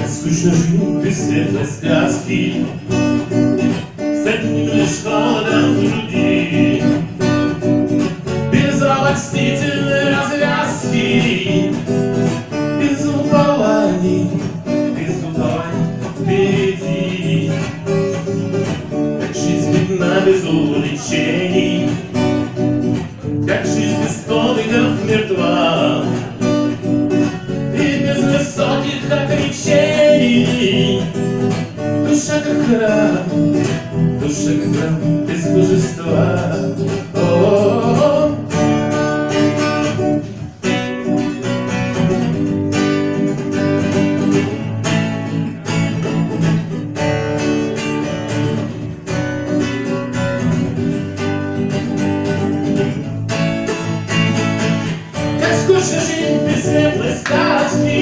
Скучно жить без светлой сказки, с одним лишь холодом в груди, без обольстительной развязки, без упований впереди. Как жизнь бедна без увлечений, как жизнь без подвигов мертва, и без высоких отречений. Душа как храм без божества. О-о-о. Как скучно жить без светлой сказки,